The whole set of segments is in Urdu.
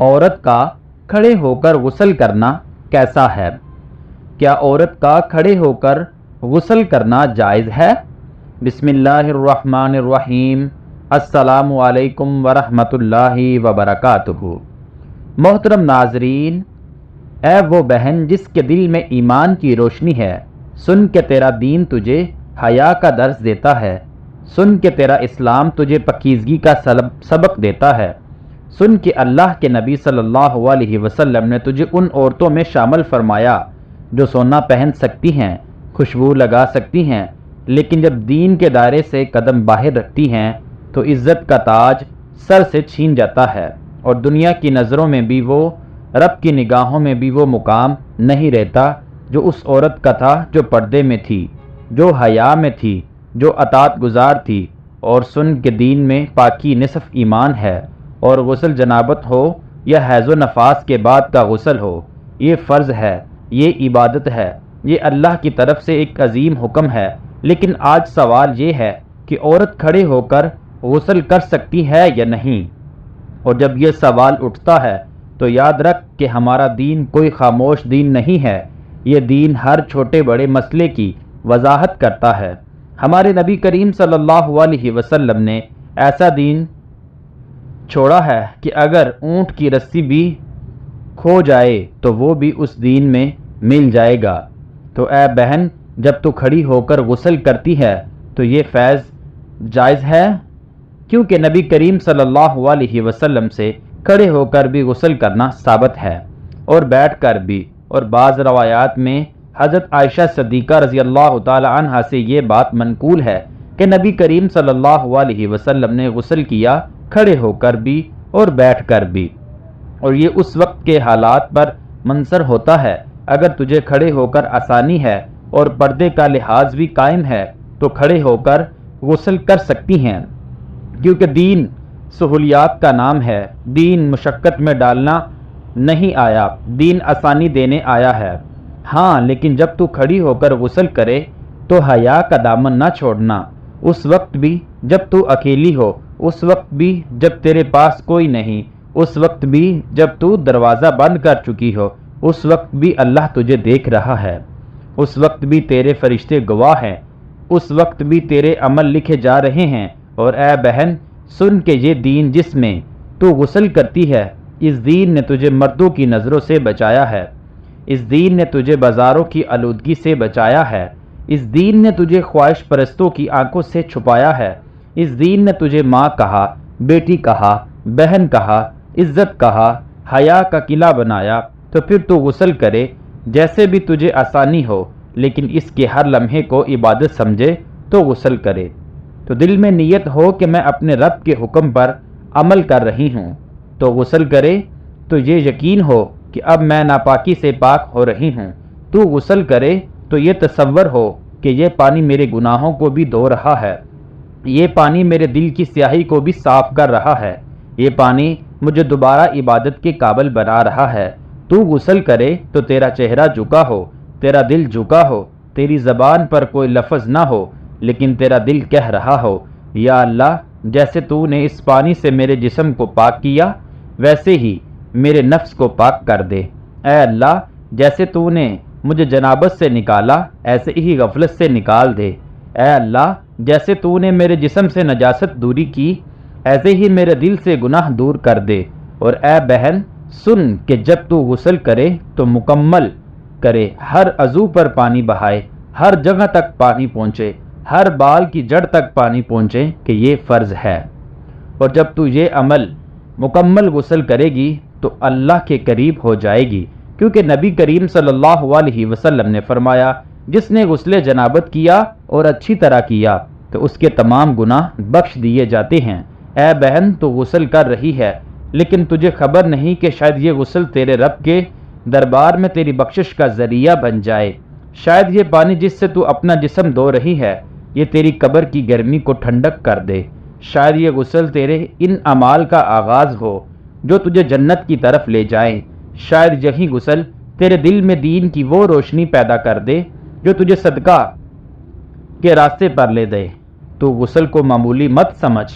عورت کا کھڑے ہو کر غسل کرنا کیسا ہے؟ کیا عورت کا کھڑے ہو کر غسل کرنا جائز ہے؟ بسم اللہ الرحمن الرحیم۔ السلام علیکم ورحمۃ اللہ وبرکاتہ۔ محترم ناظرین، اے وہ بہن جس کے دل میں ایمان کی روشنی ہے، سن کے تیرا دین تجھے حیا کا درس دیتا ہے، سن کے تیرا اسلام تجھے پاکیزگی کا سبق دیتا ہے، سن کے اللہ کے نبی صلی اللہ علیہ وسلم نے تجھے ان عورتوں میں شامل فرمایا جو سونا پہن سکتی ہیں، خوشبو لگا سکتی ہیں، لیکن جب دین کے دائرے سے قدم باہر رکھتی ہیں تو عزت کا تاج سر سے چھین جاتا ہے، اور دنیا کی نظروں میں بھی وہ، رب کی نگاہوں میں بھی وہ مقام نہیں رہتا جو اس عورت کا تھا جو پردے میں تھی، جو حیا میں تھی، جو اطاعت گزار تھی، اور سن کے دین میں پاکی نصف ایمان ہے، اور غسل جنابت ہو یا حیض و نفاس کے بعد کا غسل ہو، یہ فرض ہے، یہ عبادت ہے، یہ اللہ کی طرف سے ایک عظیم حکم ہے۔ لیکن آج سوال یہ ہے کہ عورت کھڑے ہو کر غسل کر سکتی ہے یا نہیں؟ اور جب یہ سوال اٹھتا ہے تو یاد رکھ کہ ہمارا دین کوئی خاموش دین نہیں ہے، یہ دین ہر چھوٹے بڑے مسئلے کی وضاحت کرتا ہے۔ ہمارے نبی کریم صلی اللہ علیہ وسلم نے ایسا دین چھوڑا ہے کہ اگر اونٹ کی رسی بھی کھو جائے تو وہ بھی اس دین میں مل جائے گا۔ تو اے بہن، جب تو کھڑی ہو کر غسل کرتی ہے تو یہ فیض جائز ہے، کیونکہ نبی کریم صلی اللہ علیہ وسلم سے کھڑے ہو کر بھی غسل کرنا ثابت ہے، اور بیٹھ کر بھی، اور بعض روایات میں حضرت عائشہ صدیقہ رضی اللہ تعالی عنہا سے یہ بات منقول ہے کہ نبی کریم صلی اللہ علیہ وسلم نے غسل کیا کھڑے ہو کر بھی اور بیٹھ کر بھی، اور یہ اس وقت کے حالات پر منحصر ہوتا ہے۔ اگر تجھے کھڑے ہو کر آسانی ہے اور پردے کا لحاظ بھی قائم ہے تو کھڑے ہو کر غسل کر سکتی ہیں، کیونکہ دین سہولیات کا نام ہے، دین مشقت میں ڈالنا نہیں آیا، دین آسانی دینے آیا ہے۔ ہاں، لیکن جب تو کھڑی ہو کر غسل کرے تو حیا کا دامن نہ چھوڑنا، اس وقت بھی جب تو اکیلی ہو، اس وقت بھی جب تیرے پاس کوئی نہیں، اس وقت بھی جب تو دروازہ بند کر چکی ہو، اس وقت بھی اللہ تجھے دیکھ رہا ہے، اس وقت بھی تیرے فرشتے گواہ ہیں، اس وقت بھی تیرے عمل لکھے جا رہے ہیں۔ اور اے بہن، سن کے یہ دین جس میں تو غسل کرتی ہے، اس دین نے تجھے مردوں کی نظروں سے بچایا ہے، اس دین نے تجھے بازاروں کی آلودگی سے بچایا ہے، اس دین نے تجھے خواہش پرستوں کی آنکھوں سے چھپایا ہے، اس دین نے تجھے ماں کہا، بیٹی کہا، بہن کہا، عزت کہا، حیا کا قلعہ بنایا۔ تو پھر تو غسل کرے جیسے بھی تجھے آسانی ہو، لیکن اس کے ہر لمحے کو عبادت سمجھے تو غسل کرے۔ تو دل میں نیت ہو کہ میں اپنے رب کے حکم پر عمل کر رہی ہوں، تو غسل کرے تو یہ یقین ہو کہ اب میں ناپاکی سے پاک ہو رہی ہوں۔ تو غسل کرے تو یہ تصور ہو کہ یہ پانی میرے گناہوں کو بھی دھو رہا ہے، یہ پانی میرے دل کی سیاہی کو بھی صاف کر رہا ہے، یہ پانی مجھے دوبارہ عبادت کے قابل بنا رہا ہے۔ تو غسل کرے تو تیرا چہرہ جھکا ہو، تیرا دل جھکا ہو، تیری زبان پر کوئی لفظ نہ ہو، لیکن تیرا دل کہہ رہا ہو، یا اللہ، جیسے تو نے اس پانی سے میرے جسم کو پاک کیا ویسے ہی میرے نفس کو پاک کر دے۔ اے اللہ، جیسے تو نے مجھے جنابت سے نکالا ایسے ہی غفلت سے نکال دے۔ اے اللہ، جیسے تو نے میرے جسم سے نجاست دوری کی ایسے ہی میرے دل سے گناہ دور کر دے۔ اور اے بہن، سن کہ جب تو غسل کرے تو مکمل کرے، ہر عضو پر پانی بہائے، ہر جگہ تک پانی پہنچے، ہر بال کی جڑ تک پانی پہنچے، کہ یہ فرض ہے۔ اور جب تو یہ عمل مکمل غسل کرے گی تو اللہ کے قریب ہو جائے گی، کیونکہ نبی کریم صلی اللہ علیہ وسلم نے فرمایا، جس نے غسل جنابت کیا اور اچھی طرح کیا تو اس کے تمام گناہ بخش دیے جاتے ہیں۔ اے بہن، تو غسل کر رہی ہے، لیکن تجھے خبر نہیں کہ شاید یہ غسل تیرے رب کے دربار میں تیری بخشش کا ذریعہ بن جائے، شاید یہ پانی جس سے تو اپنا جسم دھو رہی ہے یہ تیری قبر کی گرمی کو ٹھنڈک کر دے، شاید یہ غسل تیرے ان اعمال کا آغاز ہو جو تجھے جنت کی طرف لے جائیں، شاید یہی غسل تیرے دل میں دین کی وہ روشنی پیدا کر دے جو تجھے صدقہ کے راستے پر لے دے۔ تو غسل کو معمولی مت سمجھ،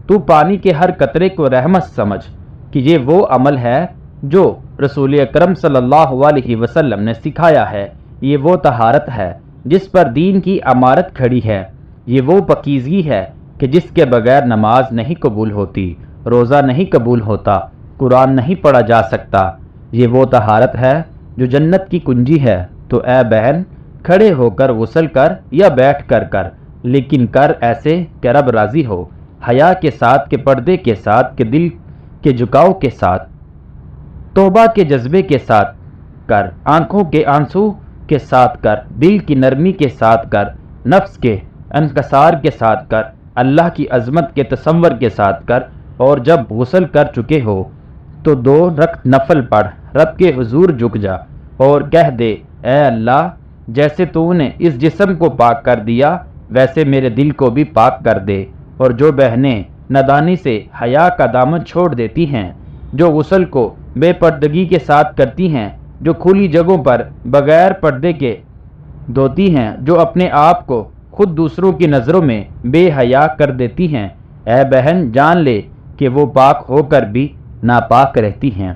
تو پانی کے ہر قطرے کو رحمت سمجھ، کہ یہ وہ عمل ہے جو رسول اکرم صلی اللہ علیہ وسلم نے سکھایا ہے، یہ وہ طہارت ہے جس پر دین کی عمارت کھڑی ہے، یہ وہ پاکیزگی ہے کہ جس کے بغیر نماز نہیں قبول ہوتی، روزہ نہیں قبول ہوتا، قرآن نہیں پڑھا جا سکتا، یہ وہ طہارت ہے جو جنت کی کنجی ہے۔ تو اے بہن، کھڑے ہو کر غسل کر یا بیٹھ کر کر، لیکن کر ایسے کہ رب راضی ہو، حیا کے ساتھ، کہ پردے کے ساتھ، کہ دل کے جھکاؤ کے ساتھ، توبہ کے جذبے کے ساتھ کر، آنکھوں کے آنسو کے ساتھ کر، دل کی نرمی کے ساتھ کر، نفس کے انکسار کے ساتھ کر، اللہ کی عظمت کے تصور کے ساتھ کر، اور جب غسل کر چکے ہو تو 2 رکعت نفل پڑھ، رب کے حضور جھک جا اور کہہ دے، اے اللہ، جیسے تو نے اس جسم کو پاک کر دیا ویسے میرے دل کو بھی پاک کر دے۔ اور جو بہنیں نادانی سے حیا کا دامن چھوڑ دیتی ہیں، جو غسل کو بے پردگی کے ساتھ کرتی ہیں، جو کھلی جگہوں پر بغیر پردے کے دھوتی ہیں، جو اپنے آپ کو خود دوسروں کی نظروں میں بے حیا کر دیتی ہیں، اے بہن جان لے کہ وہ پاک ہو کر بھی ناپاک رہتی ہیں،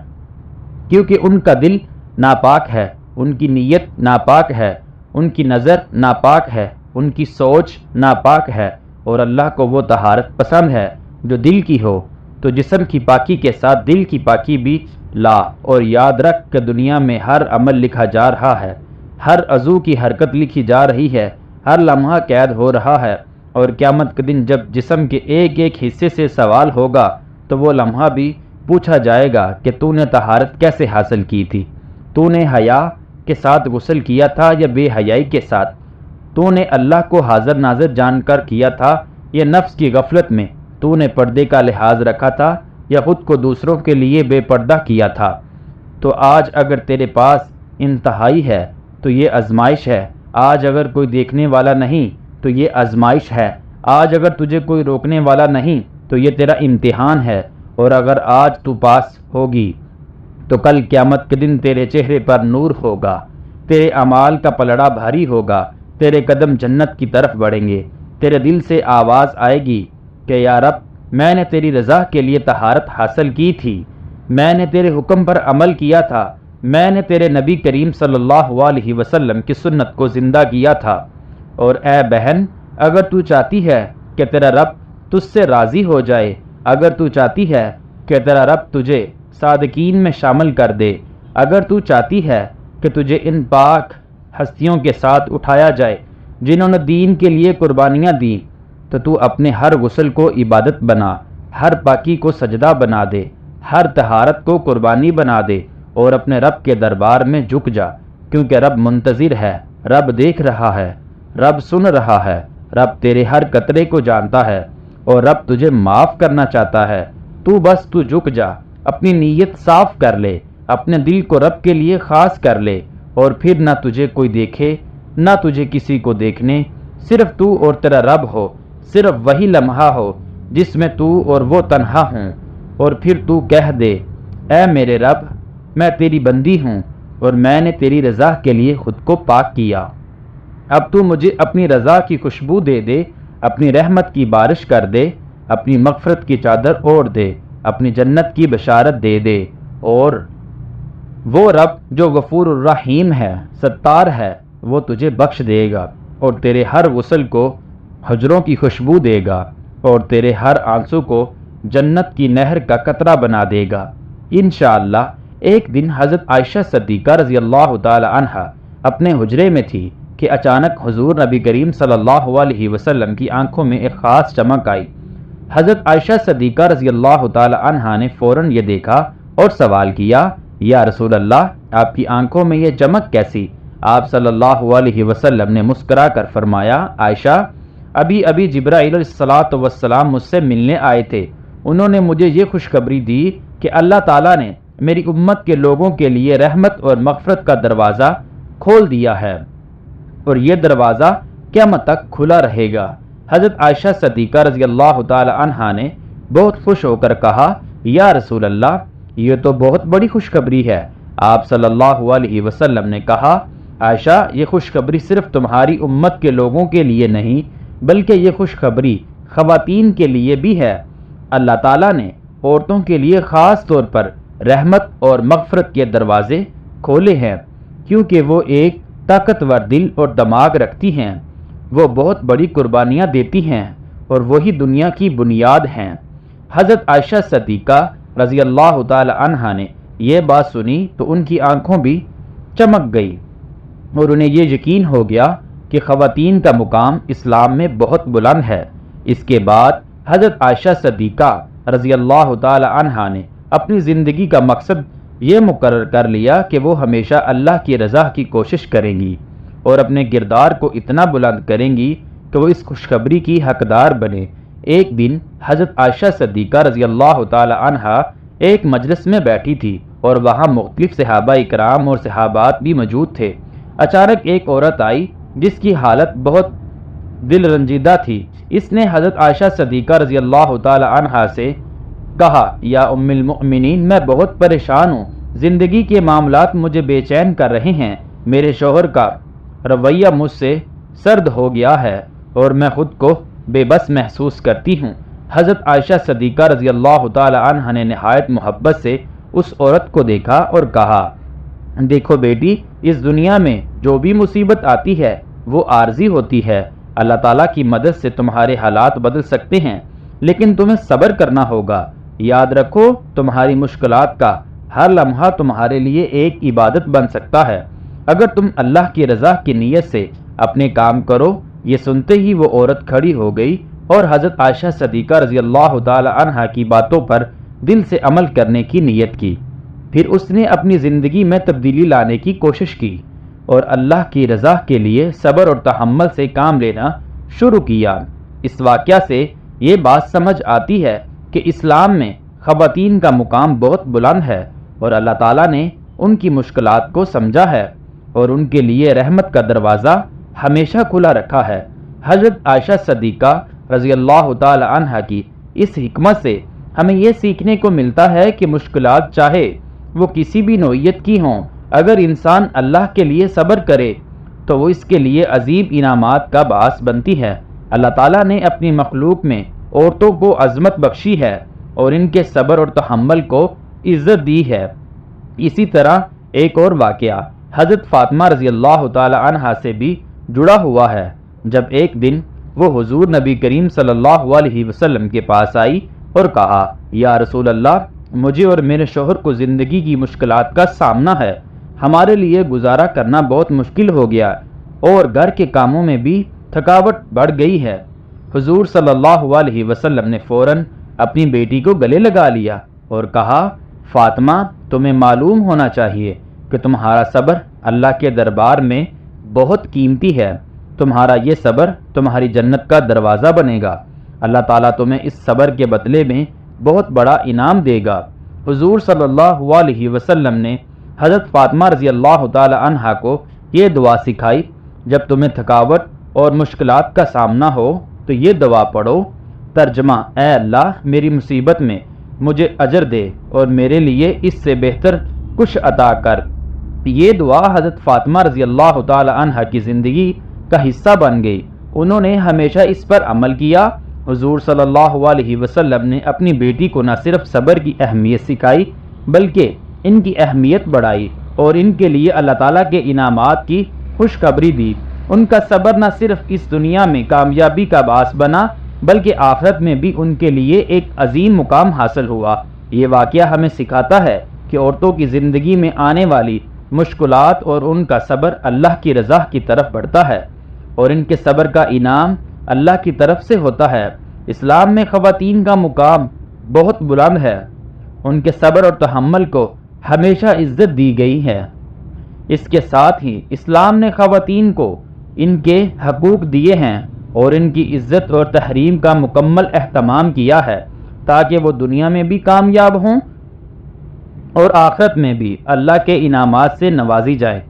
کیونکہ ان کا دل ناپاک ہے، ان کی نیت ناپاک ہے، ان کی نظر ناپاک ہے، ان کی سوچ ناپاک ہے، اور اللہ کو وہ طہارت پسند ہے جو دل کی ہو۔ تو جسم کی پاکی کے ساتھ دل کی پاکی بھی لا، اور یاد رکھ کہ دنیا میں ہر عمل لکھا جا رہا ہے، ہر عضو کی حرکت لکھی جا رہی ہے، ہر لمحہ قید ہو رہا ہے، اور قیامت کے دن جب جسم کے ایک ایک حصے سے سوال ہوگا تو وہ لمحہ بھی پوچھا جائے گا کہ تو نے طہارت کیسے حاصل کی تھی، تو نے حیا کے ساتھ غسل کیا تھا یا بے حیائی کے ساتھ، تو نے اللہ کو حاضر ناظر جان کر کیا تھا یا نفس کی غفلت میں، تو نے پردے کا لحاظ رکھا تھا یا خود کو دوسروں کے لیے بے پردہ کیا تھا۔ تو آج اگر تیرے پاس انتہائی ہے تو یہ آزمائش ہے، آج اگر کوئی دیکھنے والا نہیں تو یہ آزمائش ہے، آج اگر تجھے کوئی روکنے والا نہیں تو یہ تیرا امتحان ہے، اور اگر آج تو پاس ہوگی تو کل قیامت کے دن تیرے چہرے پر نور ہوگا، تیرے اعمال کا پلڑا بھاری ہوگا، تیرے قدم جنت کی طرف بڑھیں گے، تیرے دل سے آواز آئے گی کہ یا رب، میں نے تیری رضا کے لیے طہارت حاصل کی تھی، میں نے تیرے حکم پر عمل کیا تھا، میں نے تیرے نبی کریم صلی اللہ علیہ وسلم کی سنت کو زندہ کیا تھا۔ اور اے بہن، اگر تو چاہتی ہے کہ تیرا رب تجھ سے راضی ہو جائے، اگر تو چاہتی ہے کہ تیرا رب تجھے صادقین میں شامل کر دے، اگر تو چاہتی ہے کہ تجھے ان پاک ہستیوں کے ساتھ اٹھایا جائے جنہوں نے دین کے لیے قربانیاں دیں، تو تو اپنے ہر غسل کو عبادت بنا، ہر پاکی کو سجدہ بنا دے، ہر طہارت کو قربانی بنا دے، اور اپنے رب کے دربار میں جھک جا، کیونکہ رب منتظر ہے، رب دیکھ رہا ہے، رب سن رہا ہے، رب تیرے ہر قطرے کو جانتا ہے، اور رب تجھے معاف کرنا چاہتا ہے۔ تو جھک جا، اپنی نیت صاف کر لے، اپنے دل کو رب کے لیے خاص کر لے، اور پھر نہ تجھے کوئی دیکھے، نہ تجھے کسی کو دیکھنے، صرف تو اور تیرا رب ہو، صرف وہی لمحہ ہو جس میں تو اور وہ تنہا ہوں، اور پھر تو کہہ دے، اے میرے رب، میں تیری بندی ہوں اور میں نے تیری رضا کے لیے خود کو پاک کیا، اب تو مجھے اپنی رضا کی خوشبو دے دے، اپنی رحمت کی بارش کر دے، اپنی مغفرت کی چادر اوڑھ دے، اپنی جنت کی بشارت دے دے، اور وہ رب جو غفور الرحیم ہے، ستار ہے، وہ تجھے بخش دے گا، اور تیرے ہر غسل کو حجروں کی خوشبو دے گا، اور تیرے ہر آنسو کو جنت کی نہر کا قطرہ بنا دے گا۔ انشاءاللہ ایک دن حضرت عائشہ صدیقہ رضی اللہ تعالی عنہا اپنے حجرے میں تھی کہ اچانک حضور نبی کریم صلی اللہ علیہ وسلم کی آنکھوں میں ایک خاص چمک آئی۔ حضرت عائشہ صدیقہ رضی اللہ تعالی عنہا نے فوراً یہ دیکھا اور سوال کیا، یا رسول اللہ، آپ کی آنکھوں میں یہ چمک کیسی؟ آپ صلی اللہ علیہ وسلم نے مسکرا کر فرمایا، عائشہ، ابھی جبرائیل علیہ السلام مجھ سے ملنے آئے تھے، انہوں نے مجھے یہ خوشخبری دی کہ اللہ تعالیٰ نے میری امت کے لوگوں کے لیے رحمت اور مغفرت کا دروازہ کھول دیا ہے، اور یہ دروازہ قیامت تک کھلا رہے گا۔ حضرت عائشہ صدیقہ رضی اللہ تعالی عنہا نے بہت خوش ہو کر کہا، یا رسول اللہ، یہ تو بہت بڑی خوشخبری ہے۔ آپ صلی اللہ علیہ وسلم نے کہا، عائشہ، یہ خوشخبری صرف تمہاری امت کے لوگوں کے لیے نہیں بلکہ یہ خوشخبری خواتین کے لیے بھی ہے۔ اللہ تعالیٰ نے عورتوں کے لیے خاص طور پر رحمت اور مغفرت کے دروازے کھولے ہیں، کیونکہ وہ ایک طاقتور دل اور دماغ رکھتی ہیں، وہ بہت بڑی قربانیاں دیتی ہیں اور وہی دنیا کی بنیاد ہیں۔ حضرت عائشہ صدیقہ رضی اللہ تعالی عنہا نے یہ بات سنی تو ان کی آنکھوں بھی چمک گئی اور انہیں یہ یقین ہو گیا کہ خواتین کا مقام اسلام میں بہت بلند ہے۔ اس کے بعد حضرت عائشہ صدیقہ رضی اللہ تعالی عنہا نے اپنی زندگی کا مقصد یہ مقرر کر لیا کہ وہ ہمیشہ اللہ کی رضا کی کوشش کریں گی اور اپنے کردار کو اتنا بلند کریں گی کہ وہ اس خوشخبری کی حقدار بنے۔ ایک دن حضرت عائشہ صدیقہ رضی اللہ تعالی عنہا ایک مجلس میں بیٹھی تھی اور وہاں مختلف صحابہ اکرام اور صحابات بھی موجود تھے۔ اچانک ایک عورت آئی جس کی حالت بہت دل رنجیدہ تھی۔ اس نے حضرت عائشہ صدیقہ رضی اللہ تعالی عنہا سے کہا، یا ام المؤمنین، میں بہت پریشان ہوں، زندگی کے معاملات مجھے بے چین کر رہے ہیں، میرے شوہر کا رویہ مجھ سے سرد ہو گیا ہے اور میں خود کو بے بس محسوس کرتی ہوں۔ حضرت عائشہ صدیقہ رضی اللہ تعالی عنہا نے نہایت محبت سے اس عورت کو دیکھا اور کہا، دیکھو بیٹی، اس دنیا میں جو بھی مصیبت آتی ہے وہ عارضی ہوتی ہے، اللہ تعالیٰ کی مدد سے تمہارے حالات بدل سکتے ہیں، لیکن تمہیں صبر کرنا ہوگا۔ یاد رکھو، تمہاری مشکلات کا ہر لمحہ تمہارے لیے ایک عبادت بن سکتا ہے اگر تم اللہ کی رضا کی نیت سے اپنے کام کرو۔ یہ سنتے ہی وہ عورت کھڑی ہو گئی اور حضرت عائشہ صدیقہ رضی اللہ تعالی عنہا کی باتوں پر دل سے عمل کرنے کی نیت کی۔ پھر اس نے اپنی زندگی میں تبدیلی لانے کی کوشش کی اور اللہ کی رضا کے لیے صبر اور تحمل سے کام لینا شروع کیا۔ اس واقعہ سے یہ بات سمجھ آتی ہے کہ اسلام میں خواتین کا مقام بہت بلند ہے اور اللہ تعالیٰ نے ان کی مشکلات کو سمجھا ہے اور ان کے لیے رحمت کا دروازہ ہمیشہ کھلا رکھا ہے۔ حضرت عائشہ صدیقہ رضی اللہ تعالی عنہا کی اس حکمت سے ہمیں یہ سیکھنے کو ملتا ہے کہ مشکلات چاہے وہ کسی بھی نوعیت کی ہوں، اگر انسان اللہ کے لیے صبر کرے تو وہ اس کے لیے عظیم انعامات کا باعث بنتی ہے۔ اللہ تعالیٰ نے اپنی مخلوق میں عورتوں کو عظمت بخشی ہے اور ان کے صبر اور تحمل کو عزت دی ہے۔ اسی طرح ایک اور واقعہ حضرت فاطمہ رضی اللہ تعالی عنہا سے بھی جڑا ہوا ہے۔ جب ایک دن وہ حضور نبی کریم صلی اللہ علیہ وسلم کے پاس آئی اور کہا، یا رسول اللہ، مجھے اور میرے شوہر کو زندگی کی مشکلات کا سامنا ہے، ہمارے لیے گزارا کرنا بہت مشکل ہو گیا اور گھر کے کاموں میں بھی تھکاوٹ بڑھ گئی ہے۔ حضور صلی اللہ علیہ وسلم نے فوراً اپنی بیٹی کو گلے لگا لیا اور کہا، فاطمہ، تمہیں معلوم ہونا چاہیے کہ تمہارا صبر اللہ کے دربار میں بہت قیمتی ہے، تمہارا یہ صبر تمہاری جنت کا دروازہ بنے گا، اللہ تعالیٰ تمہیں اس صبر کے بدلے میں بہت بڑا انعام دے گا۔ حضور صلی اللہ علیہ وسلم نے حضرت فاطمہ رضی اللہ تعالی عنہا کو یہ دعا سکھائی، جب تمہیں تھکاوٹ اور مشکلات کا سامنا ہو تو یہ دعا پڑھو۔ ترجمہ: اے اللہ، میری مصیبت میں مجھے اجر دے اور میرے لیے اس سے بہتر کچھ عطا کر۔ یہ دعا حضرت فاطمہ رضی اللہ تعالی عنہا کی زندگی کا حصہ بن گئی، انہوں نے ہمیشہ اس پر عمل کیا۔ حضور صلی اللہ علیہ وسلم نے اپنی بیٹی کو نہ صرف صبر کی اہمیت سکھائی بلکہ ان کی اہمیت بڑھائی اور ان کے لیے اللہ تعالیٰ کے انعامات کی خوشخبری دی۔ ان کا صبر نہ صرف اس دنیا میں کامیابی کا باعث بنا بلکہ آخرت میں بھی ان کے لیے ایک عظیم مقام حاصل ہوا۔ یہ واقعہ ہمیں سکھاتا ہے کہ عورتوں کی زندگی میں آنے والی مشکلات اور ان کا صبر اللہ کی رضا کی طرف بڑھتا ہے اور ان کے صبر کا انعام اللہ کی طرف سے ہوتا ہے۔ اسلام میں خواتین کا مقام بہت بلند ہے، ان کے صبر اور تحمل کو ہمیشہ عزت دی گئی ہے۔ اس کے ساتھ ہی اسلام نے خواتین کو ان کے حقوق دیے ہیں اور ان کی عزت اور تحریم کا مکمل اہتمام کیا ہے تاکہ وہ دنیا میں بھی کامیاب ہوں اور آخرت میں بھی اللہ کے انعامات سے نوازی جائے۔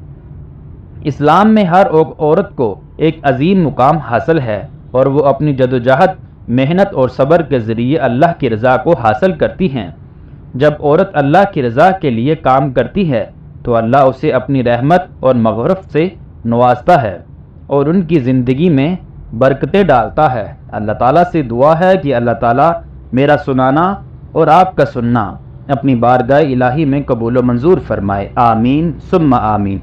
اسلام میں ہر عورت کو ایک عظیم مقام حاصل ہے اور وہ اپنی جدوجہد، محنت اور صبر کے ذریعے اللہ کی رضا کو حاصل کرتی ہیں۔ جب عورت اللہ کی رضا کے لیے کام کرتی ہے تو اللہ اسے اپنی رحمت اور مغفرت سے نوازتا ہے اور ان کی زندگی میں برکتیں ڈالتا ہے۔ اللہ تعالیٰ سے دعا ہے کہ اللہ تعالیٰ میرا سنانا اور آپ کا سننا اپنی بارگاہ الہی میں قبول و منظور فرمائے، آمین ثم آمین۔